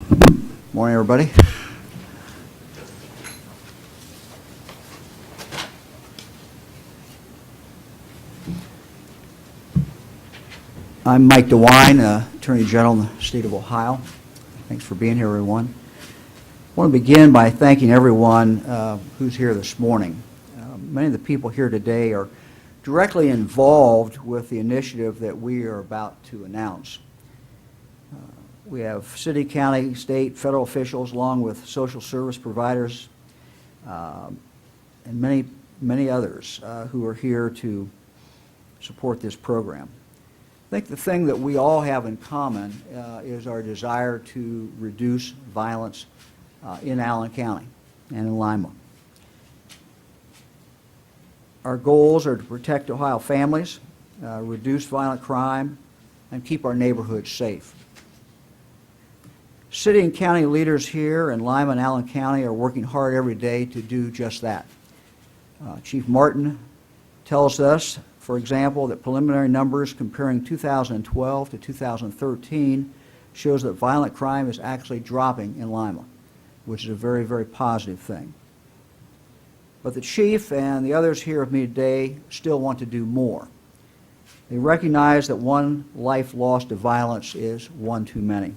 Morning, everybody. I'm Mike DeWine, Attorney General in the state of Ohio. Thanks for being here, everyone. I want to begin by thanking everyone who's here this morning. Many of the people here today are directly involved with the initiative that we are about to announce. We have city, county, state, federal officials, along with social service providers and many others who are here to support this program. I think the thing that we all have in common is our desire to reduce violence in Allen County and in Lima. Our goals are to protect Ohio families, reduce violent crime, and keep our neighborhoods safe. City and county leaders here in Lima and Allen County are working hard every day to do just that. Chief Martin tells us, for example, that preliminary numbers comparing 2012 to 2013 shows that violent crime is actually dropping in Lima, which is a very, very positive thing. But the chief and the others here with me today still want to do more. They recognize that one life lost to violence is one too many.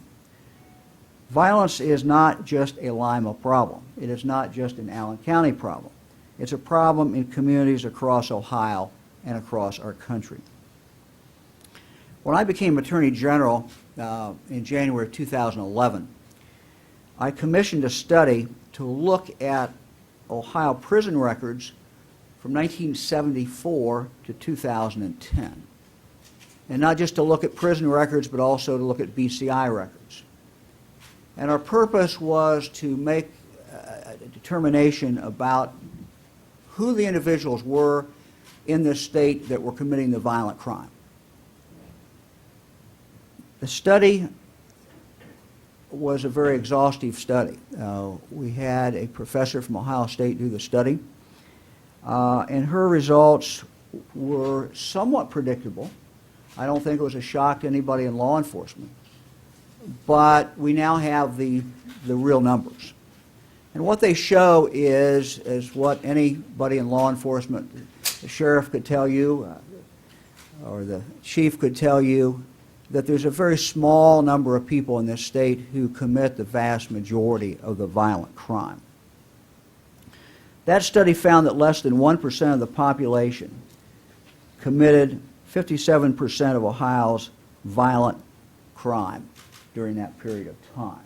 Violence is not just a Lima problem. It is not just an Allen County problem. It's a problem in communities across Ohio and across our country. When I became Attorney General in January of 2011, I commissioned a study to look at Ohio prison records from 1974 to 2010. And not just to look at prison records, but also to look at BCI records. And our purpose was to make a determination about who the individuals were in this state that were committing the violent crime. The study was a very exhaustive study. We had a professor from Ohio State do the study, and her results were somewhat predictable. I don't think it was a shock to anybody in law enforcement, but we now have the real numbers. And what they show is what anybody in law enforcement, the sheriff could tell you, or the chief could tell you, that there's a very small number of people in this state who commit the vast majority of the violent crime. That study found that less than 1% of the population committed 57% of Ohio's violent crime during that period of time.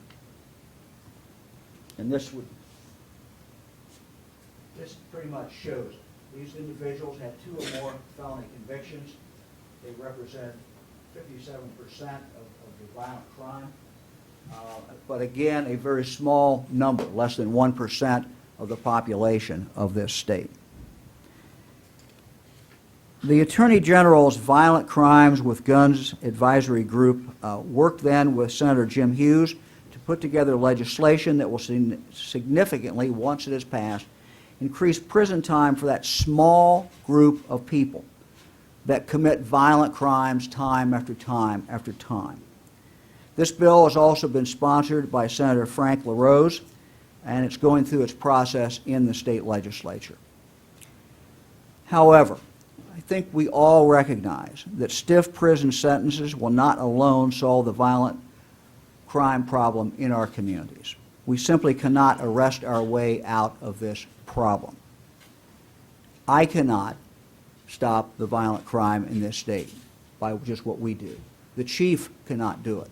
And this pretty much shows these individuals had 2 or more felony convictions. They represent 57% of the violent crime. But again, a very small number, less than 1% of the population of this state. The Attorney General's Violent Crimes with Guns Advisory Group worked then with Senator Jim Hughes to put together legislation that will significantly, once it is passed, increase prison time for that small group of people that commit violent crimes time after time after time. This bill has also been sponsored by Senator Frank LaRose, and it's going through its process in the state legislature. However, I think we all recognize that stiff prison sentences will not alone solve the violent crime problem in our communities. We simply cannot arrest our way out of this problem. I cannot stop the violent crime in this state by just what we do. The chief cannot do it.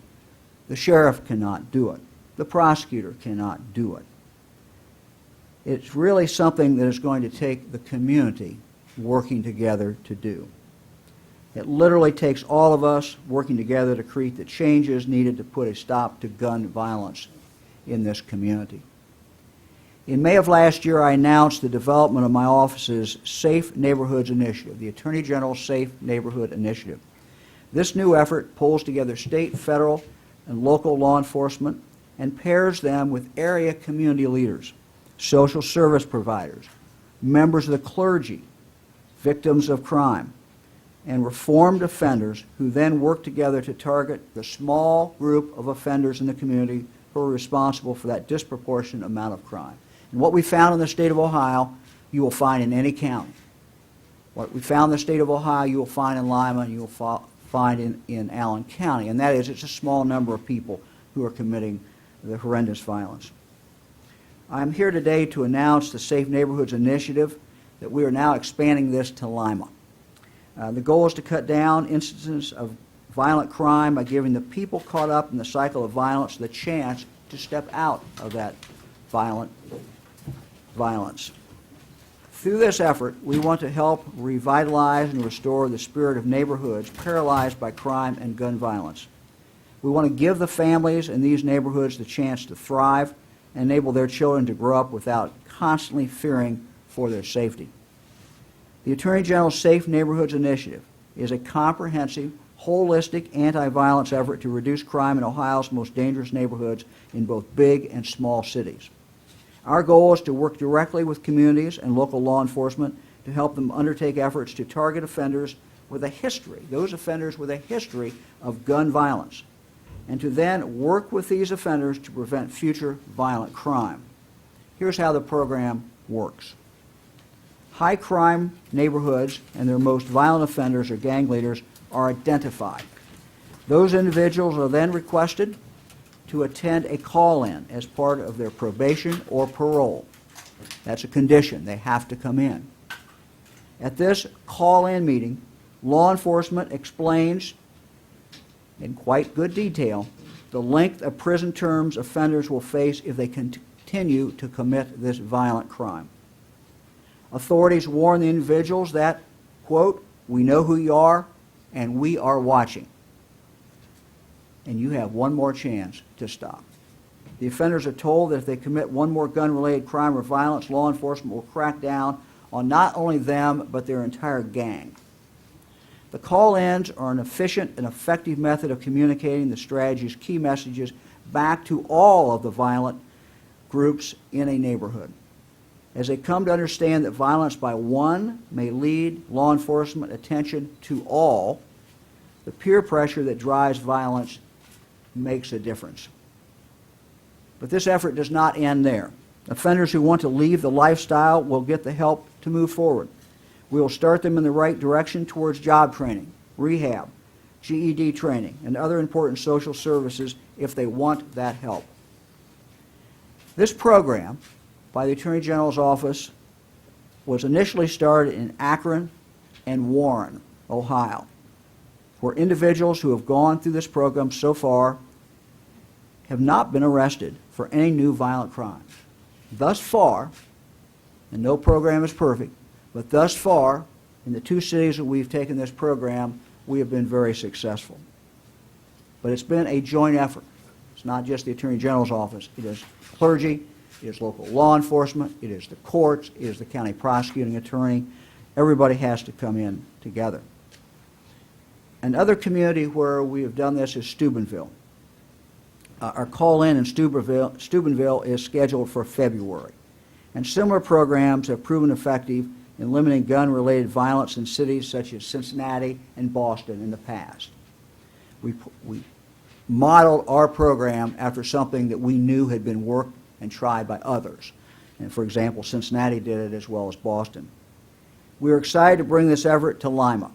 The sheriff cannot do it. The prosecutor cannot do it. It's really something that is going to take the community working together to do. It literally takes all of us working together to create the changes needed to put a stop to gun violence in this community. In May of last year, I announced the development of my office's Safe Neighborhoods Initiative, the Attorney General's Safe Neighborhood Initiative. This new effort pulls together state, federal, and local law enforcement and pairs them with area community leaders, social service providers, members of the clergy, victims of crime, and reformed offenders who then work together to target the small group of offenders in the community who are responsible for that disproportionate amount of crime. And what we found in the state of Ohio, you will find in any county. What we found in the state of Ohio, you will find in Lima, and you will find in Allen County, and that is it's a small number of people who are committing the horrendous violence. I'm here today to announce the Safe Neighborhoods Initiative, that we are now expanding this to Lima. The goal is to cut down instances of violent crime by giving the people caught up in the cycle of violence the chance to step out of that violence. Through this effort, we want to help revitalize and restore the spirit of neighborhoods paralyzed by crime and gun violence. We want to give the families in these neighborhoods the chance to thrive and enable their children to grow up without constantly fearing for their safety. The Attorney General's Safe Neighborhoods Initiative is a comprehensive, holistic anti-violence effort to reduce crime in Ohio's most dangerous neighborhoods in both big and small cities. Our goal is to work directly with communities and local law enforcement to help them undertake efforts to target offenders with a history, those offenders with a history of gun violence, and to then work with these offenders to prevent future violent crime. Here's how the program works. High crime neighborhoods and their most violent offenders or gang leaders are identified. Those individuals are then requested to attend a call-in as part of their probation or parole. That's a condition. They have to come in. At this call-in meeting, law enforcement explains in quite good detail the length of prison terms offenders will face if they continue to commit this violent crime. Authorities warn the individuals that, quote, "We know who you are and we are watching, and you have one more chance to stop." The offenders are told that if they commit one more gun-related crime or violence, law enforcement will crack down on not only them, but their entire gang. The call-ins are an efficient and effective method of communicating the strategy's key messages back to all of the violent groups in a neighborhood. As they come to understand that violence by one may lead law enforcement attention to all, the peer pressure that drives violence makes a difference. But this effort does not end there. Offenders who want to leave the lifestyle will get the help to move forward. We will start them in the right direction towards job training, rehab, GED training, and other important social services if they want that help. This program by the Attorney General's office was initially started in Akron and Warren, Ohio, where individuals who have gone through this program so far have not been arrested for any new violent crimes. Thus far, and no program is perfect, but thus far, in the two cities that we've taken this program, we have been very successful. But it's been a joint effort. It's not just the Attorney General's office. It is clergy, it is local law enforcement, it is the courts, it is the county prosecuting attorney. Everybody has to come in together. Another community where we have done this is Steubenville. Our call-in Steubenville is scheduled for February. And similar programs have proven effective in limiting gun-related violence in cities such as Cincinnati and Boston in the past. We modeled our program after something that we knew had been worked and tried by others. And for example, Cincinnati did it as well as Boston. We are excited to bring this effort to Lima,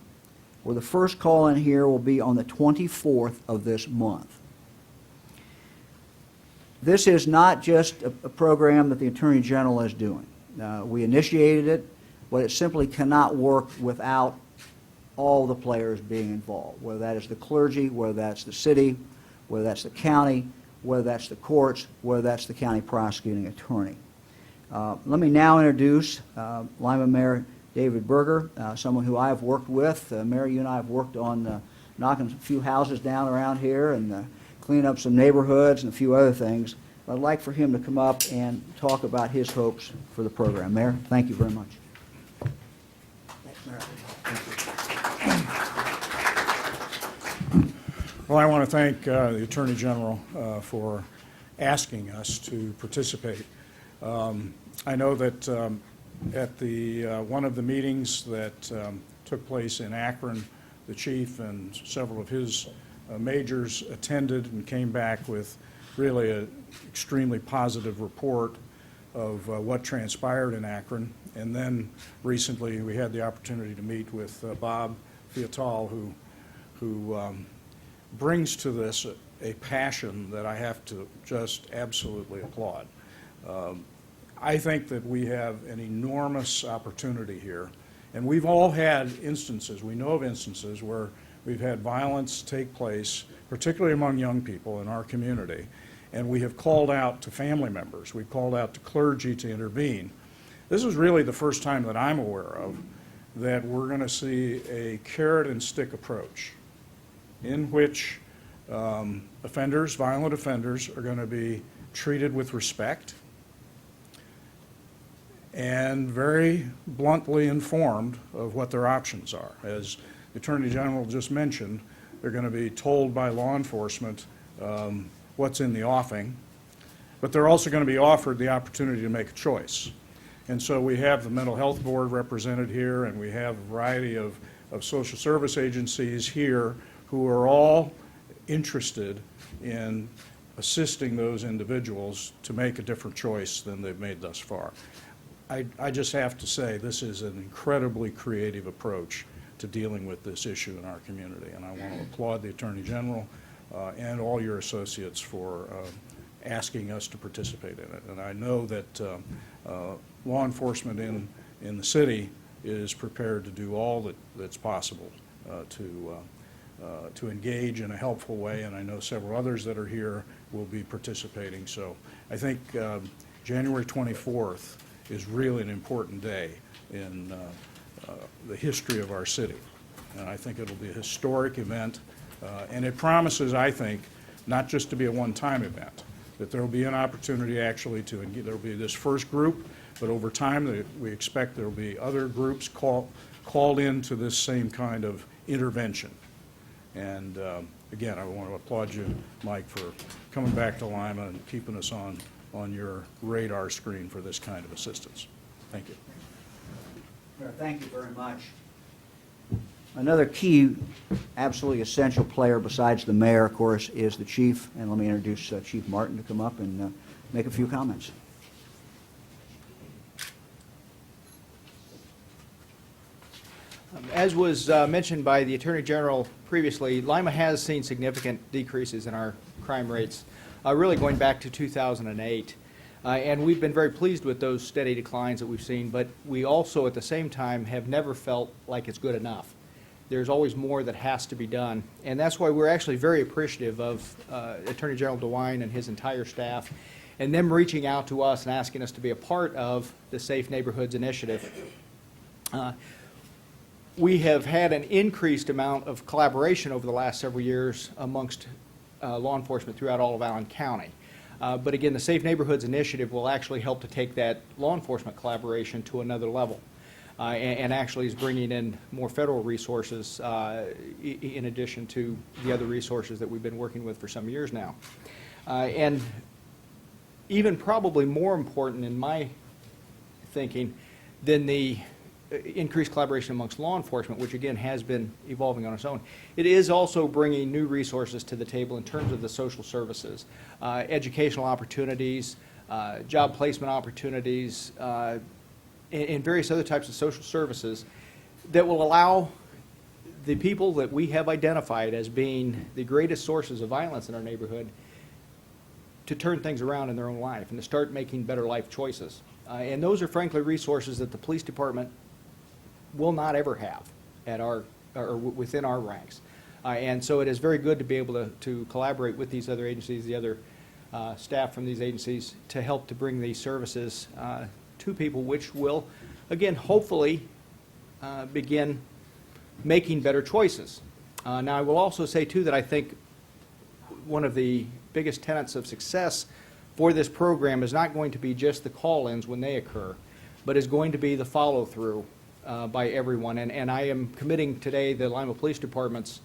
where the first call-in here will be on the 24th of this month. This is not just a program that the Attorney General is doing. We initiated it, but it simply cannot work without all the players being involved, whether that is the clergy, whether that's the city, whether that's the county, whether that's the courts, whether that's the county prosecuting attorney. Let me now introduce Lima Mayor David Berger, someone who I have worked with. Mayor, you and I have worked on knocking a few houses down around here and cleaning up some neighborhoods and a few other things. But I'd like for him to come up and talk about his hopes for the program. Mayor, thank you very much. Thanks, Mayor. Well, I want to thank the Attorney General for asking us to participate. I know that at one of the meetings that took place in Akron, the chief and several of his majors attended and came back with really an extremely positive report of what transpired in Akron. And then recently we had the opportunity to meet with Bob Fiatal, who brings to this a passion that I have to just absolutely applaud. I think that we have an enormous opportunity here, and we've all had instances, we know of instances where we've had violence take place, particularly among young people in our community, and we have called out to family members, we've called out to clergy to intervene. This is really the first time that I'm aware of that we're going to see a carrot and stick approach in which offenders, violent offenders, are going to be treated with respect and very bluntly informed of what their options are. As the Attorney General just mentioned, they're going to be told by law enforcement what's in the offing, but they're also going to be offered the opportunity to make a choice. And so we have the Mental Health Board represented here, and we have a variety of social service agencies here who are all interested in assisting those individuals to make a different choice than they've made thus far. I just have to say this is an incredibly creative approach to dealing with this issue in our community, and I want to applaud the Attorney General and all your associates for asking us to participate in it. And I know that law enforcement in the city is prepared to do all that's possible to engage in a helpful way, and I know several others that are here will be participating. So I think January 24th is really an important day in the history of our city. And I think it'll be a historic event, and it promises, I think, not just to be a one-time event, that there will be an opportunity actually to engage. There will be this first group, but over time we expect there will be other groups called into this same kind of intervention. And again, I want to applaud you, Mike, for coming back to Lima and keeping us on your radar screen for this kind of assistance. Thank you. Thank you very much. Another key, absolutely essential player besides the mayor, of course, is the chief. And let me introduce Chief Martin to come up and make a few comments. As was mentioned by the Attorney General previously, Lima has seen significant decreases in our crime rates, really going back to 2008. And we've been very pleased with those steady declines that we've seen, but we also at the same time have never felt like it's good enough. There's always more that has to be done, and that's why we're actually very appreciative of Attorney General DeWine and his entire staff, and them reaching out to us and asking us to be a part of the Safe Neighborhoods Initiative. We have had an increased amount of collaboration over the last several years amongst law enforcement throughout all of Allen County. But again, the Safe Neighborhoods Initiative will actually help to take that law enforcement collaboration to another level, and actually is bringing in more federal resources in addition to the other resources that we've been working with for some years now. And even probably more important in my thinking than the increased collaboration amongst law enforcement, which again has been evolving on its own, it is also bringing new resources to the table in terms of the social services, educational opportunities, job placement opportunities, and various other types of social services that will allow the people that we have identified as being the greatest sources of violence in our neighborhood to turn things around in their own life and to start making better life choices. And those are frankly resources that the police department will not ever have at our or within our ranks. And so it is very good to be able to collaborate with these other agencies, the other staff from these agencies, to help to bring these services to people, which will, again, hopefully begin making better choices. Now, I will also say, too, that I think one of the biggest tenets of success for this program is not going to be just the call-ins when they occur, but is going to be the follow-through by everyone. And I am committing today the Lima Police Department's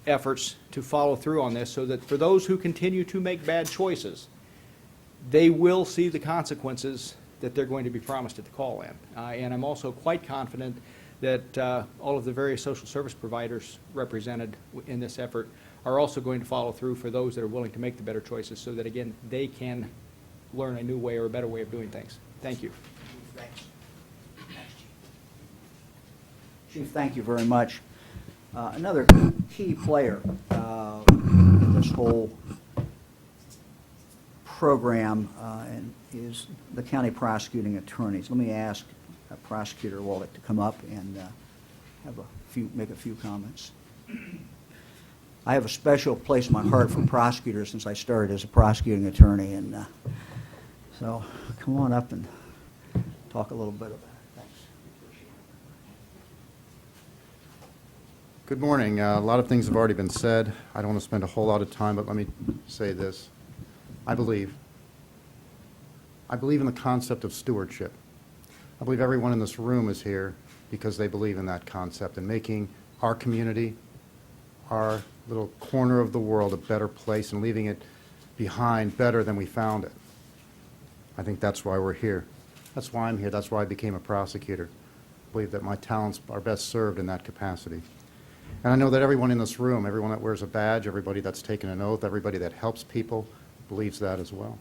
efforts to follow through on this so that for those who continue to make bad choices, they will see the consequences that they're going to be promised at the call-in. And I'm also quite confident that all of the various social service providers represented in this effort are also going to follow through for those that are willing to make the better choices so that, again, they can learn a new way or a better way of doing things. Thank you. Thanks. Chief, thank you very much. Another key player in this whole program and is the county prosecuting attorneys. Let me ask Prosecutor Waldick to come up and make a few comments. I have a special place in my heart for prosecutors since I started as a prosecuting attorney, and so come on up and talk a little bit about it. Thanks. Good morning. A lot of things have already been said. I don't want to spend a whole lot of time, but let me say this. I believe in the concept of stewardship. I believe everyone in this room is here because they believe in that concept and making our community, our little corner of the world, a better place and leaving it behind better than we found it. I think that's why we're here. That's why I'm here. That's why I became a prosecutor. I believe that my talents are best served in that capacity. And I know that everyone in this room, everyone that wears a badge, everybody that's taken an oath, everybody that helps people believes that as well.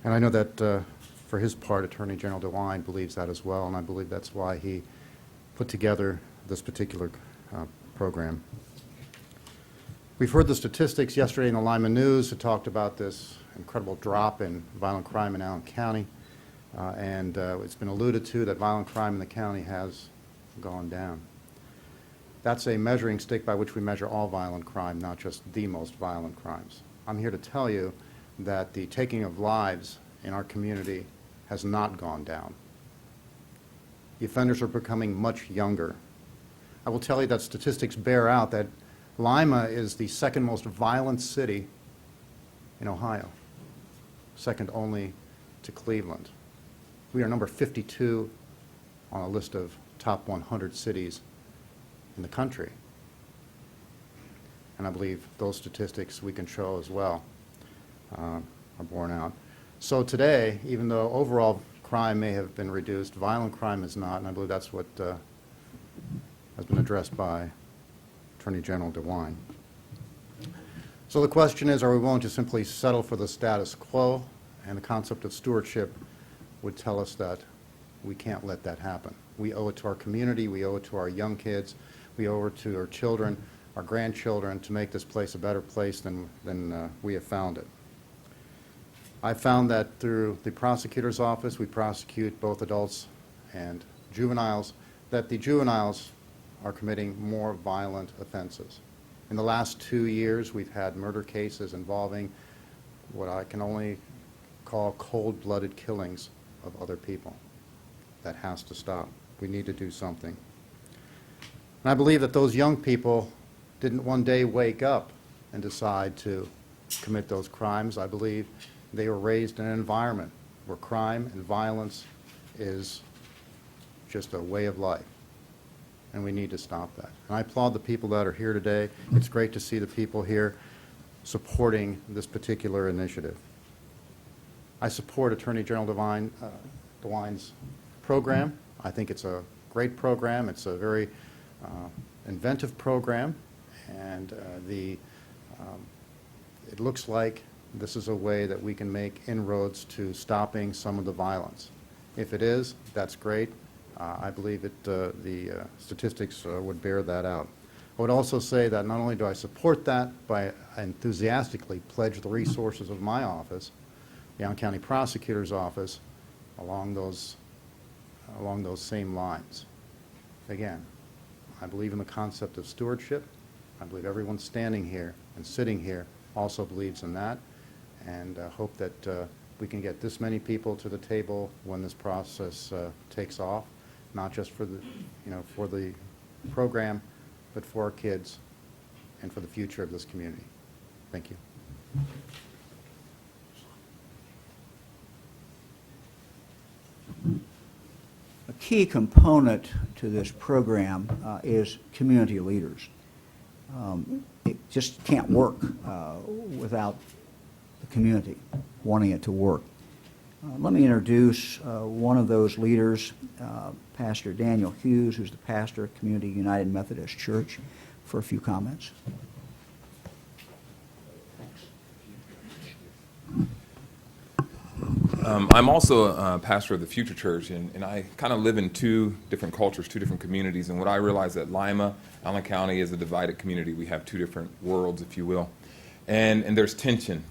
And I know that for his part, Attorney General DeWine believes that as well, and I believe that's why he put together this particular program. We've heard the statistics yesterday in the Lima News. It talked about this incredible drop in violent crime in Allen County, and it's been alluded to that violent crime in the county has gone down. That's a measuring stick by which we measure all violent crime, not just the most violent crimes. I'm here to tell you that the taking of lives in our community has not gone down. The offenders are becoming much younger. I will tell you that statistics bear out that Lima is the second most violent city in Ohio, second only to Cleveland. We are number 52 on a list of top 100 cities in the country. And I believe those statistics we can show as well are borne out. So today, even though overall crime may have been reduced, violent crime is not, and I believe that's what has been addressed by Attorney General DeWine. So the question is, are we willing to simply settle for the status quo? And the concept of stewardship would tell us that we can't let that happen. We owe it to our community, we owe it to our young kids, we owe it to our children, our grandchildren, to make this place a better place than we have found it. I found that through the prosecutor's office, we prosecute both adults and juveniles, that the juveniles are committing more violent offenses. In the last 2 years, we've had murder cases involving what I can only call cold-blooded killings of other people. That has to stop. We need to do something. And I believe that those young people didn't one day wake up and decide to commit those crimes. I believe they were raised in an environment where crime and violence is just a way of life, and we need to stop that. And I applaud the people that are here today. It's great to see the people here supporting this particular initiative. I support Attorney General DeWine's program. I think it's a great program. It's a very inventive program, and it looks like this is a way that we can make inroads to stopping some of the violence. If it is, that's great. I believe that the statistics would bear that out. I would also say that not only do I support that, but I enthusiastically pledge the resources of my office, the Allen County Prosecutor's Office, along those same lines. Again, I believe in the concept of stewardship. I believe everyone standing here and sitting here also believes in that, and hope that we can get this many people to the table when this process takes off, not just for the program, but for our kids and for the future of this community. Thank you. A key component to this program is community leaders. It just can't work without the community wanting it to work. Let me introduce one of those leaders, Pastor Daniel Hughes, who's the pastor of Community United Methodist Church, for a few comments. I'm also a pastor of the Future Church, and I kind of live in two different cultures, two different communities. And what I realize that Lima, Allen County is a divided community. We have two different worlds, if you will. And there's tension,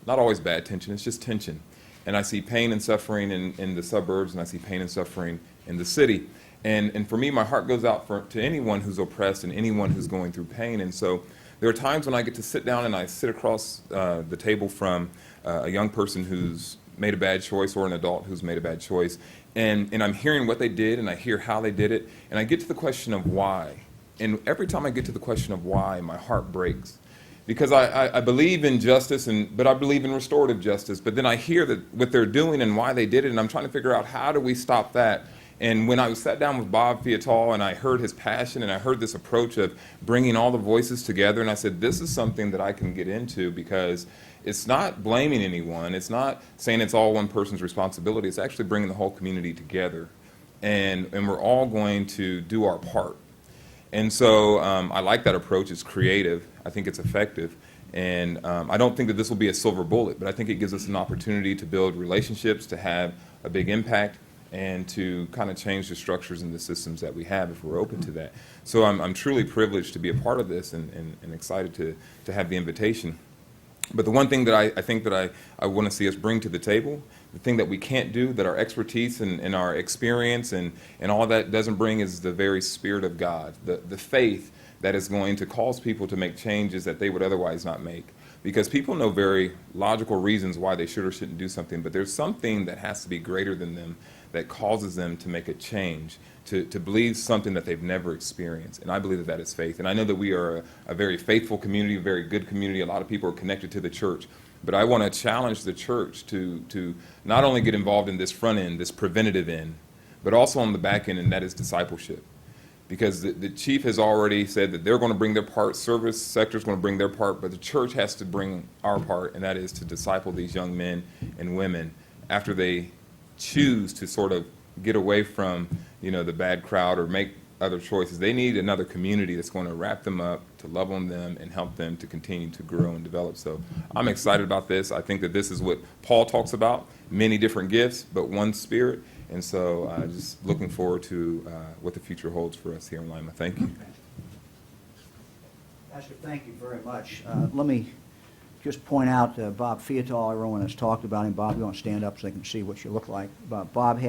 not always bad tension, it's just tension. And I see pain and suffering in the suburbs, and I see pain and suffering in the city. And for me, my heart goes out to anyone who's oppressed and anyone who's going through pain. And so there are times when I get to sit down and I sit across the table from a young person who's made a bad choice or an adult who's made a bad choice. And I'm hearing what they did, and I hear how they did it, and I get to the question of why. And every time I get to the question of why, my heart breaks. Because I believe in justice, but I believe in restorative justice. But then I hear that what they're doing and why they did it, and I'm trying to figure out how do we stop that. And when I sat down with Bob Fiatal and I heard his passion and I heard this approach of bringing all the voices together, and I said, this is something that I can get into, because it's not blaming anyone. It's not saying it's all one person's responsibility. It's actually bringing the whole community together. And we're all going to do our part. And so I like that approach. It's creative. I think it's effective. And I don't think that this will be a silver bullet, but I think it gives us an opportunity to build relationships, to have a big impact, and to kind of change the structures and the systems that we have if we're open to that. So I'm truly privileged to be a part of this and excited to have the invitation. But the one thing that I think that I want to see us bring to the table, the thing that we can't do, that our expertise and our experience and all that doesn't bring, is the very Spirit of God, the faith that is going to cause people to make changes that they would otherwise not make. Because people know very logical reasons why they should or shouldn't do something, but there's something that has to be greater than them that causes them to make a change, to believe something that they've never experienced. And I believe that that is faith. And I know that we are a very faithful community, a very good community. A lot of people are connected to the church. But I want to challenge the church to not only get involved in this front end, this preventative end, but also on the back end, and that is discipleship. Because the chief has already said that they're going to bring their part, service sector is going to bring their part, but the church has to bring our part, and that is to disciple these young men and women after they choose to sort of get away from, the bad crowd or make other choices. They need another community that's going to wrap them up, to love on them, and help them to continue to grow and develop. So I'm excited about this. I think that this is what Paul talks about, many different gifts, but one Spirit. And so just looking forward to what the future holds for us here in Lima. Thank you. Pastor, thank you very much. Let me just point out Bob Fiatal. Everyone has talked about him. Bob, you want to stand up so they can see what you look like. Bob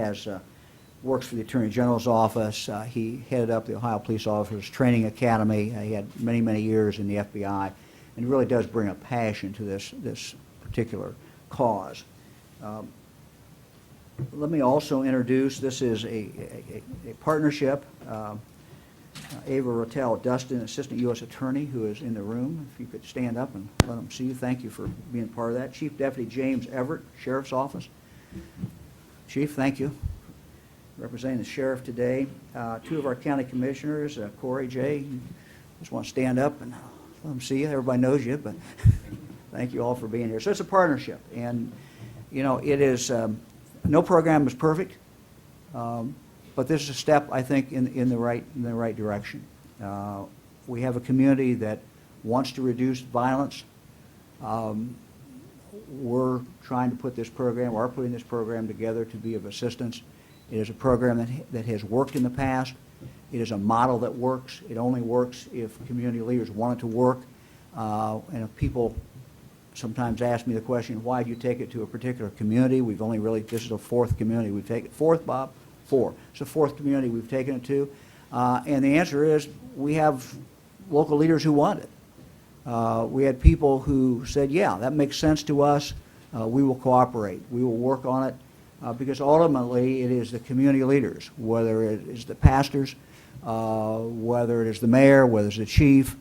works for the Attorney General's office. He headed up the Ohio Police Officers Training Academy. He had many, many years in the FBI, and really does bring a passion to this particular cause. Let me also introduce, this is a partnership. Ava Rotel Dustin, Assistant U.S. Attorney, who is in the room. If you could stand up and let them see you. Thank you for being part of that. Chief Deputy James Everett, Sheriff's Office. Chief, thank you. Representing the sheriff today. Two of our county commissioners, Corey, Jay, you just want to stand up and let them see you. Everybody knows you, but thank you all for being here. So it's a partnership, and it is, no program is perfect, but this is a step, I think, in the right direction. We have a community that wants to reduce violence. We're trying to put this program, or are putting this program together to be of assistance. It is a program that has worked in the past. It is a model that works. It only works if community leaders want it to work. And if people sometimes ask me the question, why do you take it to a particular community? We've only really, this is the fourth community we've taken. Fourth, Bob? Four. It's the fourth community we've taken it to. And the answer is we have local leaders who want it. We had people who said, yeah, that makes sense to us. We will cooperate. We will work on it. Because ultimately it is the community leaders, whether it is the pastors, whether it is the mayor, whether it's the chief,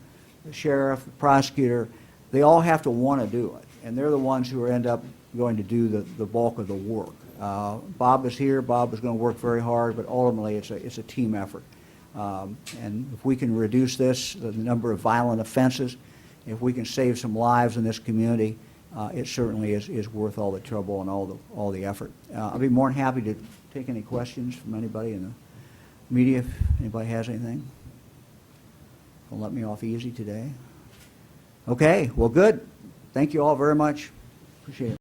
the sheriff, the prosecutor, they all have to want to do it. And they're the ones who end up going to do the bulk of the work. Bob is here. Bob is going to work very hard, but ultimately it's a team effort. And if we can reduce the number of violent offenses, if we can save some lives in this community, it certainly is worth all the trouble and all the effort. I'll be more than happy to take any questions from anybody in the media if anybody has anything. Don't let me off easy today. Okay, well, good. Thank you all very much. Appreciate it.